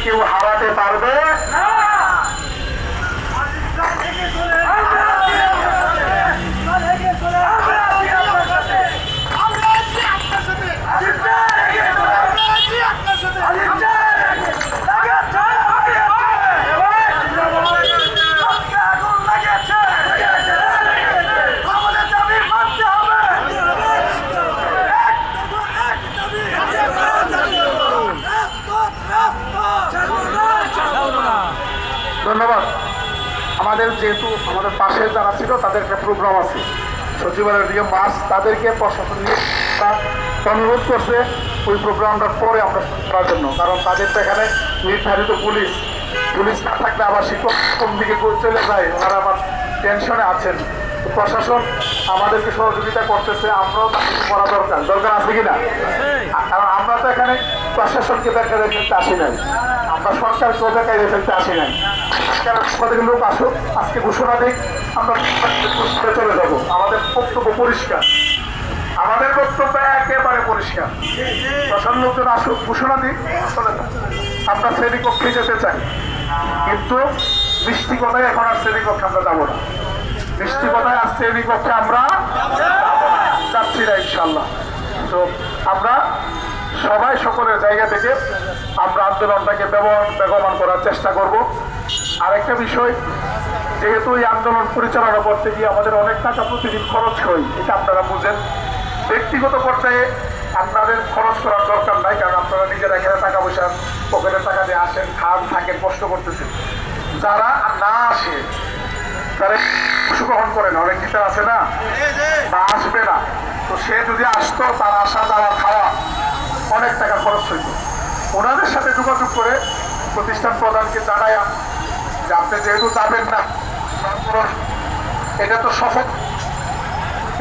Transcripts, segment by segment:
কেউ হারাতে পারবে না। ধন্যবাদ। আমাদের যেহেতু আমাদের পাশে যারা ছিল তাদের একটা প্রোগ্রাম আছে সচিবালয়ের দিকে মাস, তাদেরকে প্রশাসন অনুরোধ করছে ওই প্রোগ্রামটার পরে আমরা করার জন্য, কারণ তাদের তো এখানে নির্ধারিত পুলিশ না থাকলে আবার শিক্ষক কোন দিকে চলে যায়, ওনারা আবার টেনশনে আছেন। প্রশাসন আমাদেরকে সহযোগিতা করতেছে, আমরাও তাদের করা দরকার আছে কিনা, কারণ আমরা তো এখানে প্রশাসনকে বেকারে ফেলতে আসি নাই, আমরা সরকারকেও বেকারে ফেলতে আসি নাই। আমাদের লোক আসুক, আজকে ঘোষণা দিক, আমরা চলে যাবো। আমাদের বক্তব্য পরিষ্কার, আমাদের বক্তব্য একেবারে পরিষ্কার। প্রশাসন লোকজন আসুক, ঘোষণা দিক, চলে যাবো। আমরা শ্রেণীকক্ষে যেতে চাই, কিন্তু মিষ্টি কথায় এখন আর শ্রেণীকক্ষে আমরা যাবো না। মিষ্টি কথায় আর শ্রেণীকক্ষে আমরা যাচ্ছি না ইনশাল্লাহ। তো আমরা সবাই সকলের জায়গা থেকে আমরা আন্দোলনটাকে বেগবান করার চেষ্টা করব। আরেকটা বিষয়, যেহেতু এই আন্দোলন পরিচালনা করতে গিয়ে আমাদের অনেক টাকা প্রতিদিন খরচ হয়, এটা আপনারা বুঝেন। ব্যক্তিগত পর্যায়ে আপনাদের খরচ করার দরকার নাই, কারণ আপনারা নিজেরা এখানে টাকা পয়সা পকেটের টাকা দিয়ে আসেন, খান, থাকেন, কষ্ট করতেছেন। যারা না আসে তারা অংশগ্রহণ করে না, অনেক গীতা আছে না, বা আসবে না, তো সে যদি আসতো তার আসা যাওয়া খাওয়া অনেক টাকা খরচ হইত। ওনাদের সাথে যোগাযোগ করে প্রতিষ্ঠান প্রধানকে জানাই যে আপনি যেহেতু যাবেন না, এটা তো সফল।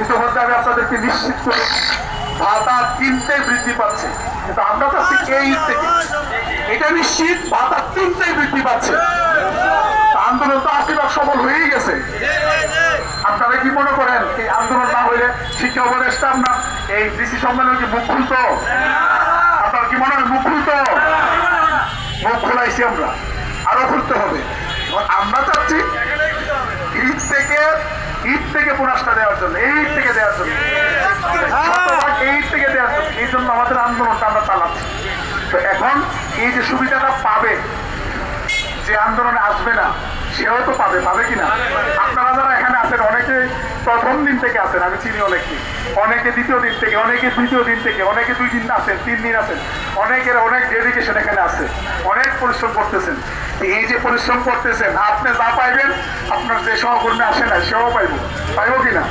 ইতিমধ্যে আমি আপনাদেরকে নিশ্চিত করি ভাতা কিনতেই বৃদ্ধি পাচ্ছে, কিন্তু আমরা চাচ্ছি এই থেকে এটা নিশ্চিত ভাতা কিনতেই বৃদ্ধি পাচ্ছে। আন্দোলন তো আশীর্বাদ সফল হয়েই গেছে। আপনারা কি মনে করেন এই আন্দোলন না হইলে শিক্ষা উপদেষ্টা আমরা এই ডিসি সম্মেলন কি মুখ খুলতো? আপনার কি মনে হয় মুখ খুলতো? মুখ খোলাইছি আমরা, আরো খুলতে হবে। আমরা চাচ্ছি ঈদ থেকে বোনাসটা দেওয়ার জন্য, এই থেকে দেওয়ার জন্য, এই জন্য আমাদের আন্দোলনটা আমরা চালাচ্ছি। তো এখন এই যে সুবিধাটা পাবে, যে আন্দোলনে আসবে না সেও তো পাবে কিনা? আপনারা যারা এখানে আছেন অনেকে প্রথম দিন থেকে আছেন, আমি চিনি অনেকে দ্বিতীয় দিন থেকে, অনেকে তৃতীয় দিন থেকে, অনেকে 2 দিন আছেন, 3 দিন আছেন, অনেকের অনেক ডেডিকেশন এখানে আছে, অনেক পরিশ্রম করতেছেন। এই যে পরিশ্রম করতেছেন, আপনি যা পাইবেন আপনার যে সহকর্মী আসে না সেও পাইব কিনা?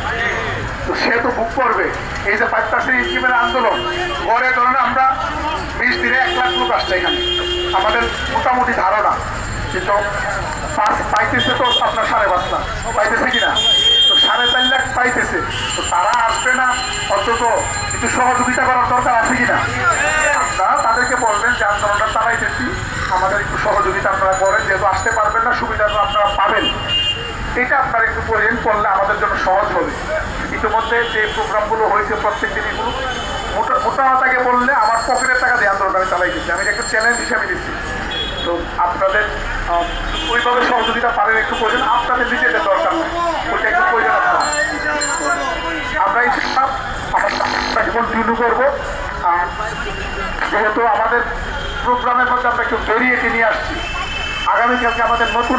তো সে তো বুক করবে। এই যে 5 স্কিমের আন্দোলন গড়ে ধরেন আমরা 20 দিনে 1 লাখ লোক আসছে এখানে, আমাদের মোটামুটি ধারণা, কিন্তু পাইতেছে তো আপনার 5.5 লাখ পাইতেছে কিনা, তো 4.5 লাখ পাইতেছে। তো তারা আসবে না, অন্তত একটু সহযোগিতা করার দরকার আছে কিনা? আপনারা তাদেরকে বলবেন যে আন্দোলনটা চালাইতেছি, আমাদের একটু সহযোগিতা আপনারা করেন, যেহেতু আসতে পারবেন না সুবিধাটা আপনারা পাবেন, এটা আপনারা একটু করলে আমাদের জন্য সহজ হবে। ইতিমধ্যে যে প্রোগ্রামগুলো হয়েছে প্রত্যেক দিন এগুলো মোটা টাকাকে বললে আমার পকেটের টাকা দিয়ে আন্দোলন আমি চালাই দিচ্ছি, আমি একটা চ্যালেঞ্জ হিসাবে দিচ্ছি। তো আপনাদের ওইভাবে সহযোগিতা পারেন একটু প্রয়োজন, আপনাদের নিজেদের দরকার নেই, ওইটা একটু প্রয়োজন আপনার। আমরা এই সব আমরা কন্টিনিউ করবো। আর যেহেতু আমাদের প্রোগ্রামের মধ্যে আমরা একটু ভেরিয়েটি নিয়ে আসছি, আগামীকালকে আমাদের নতুন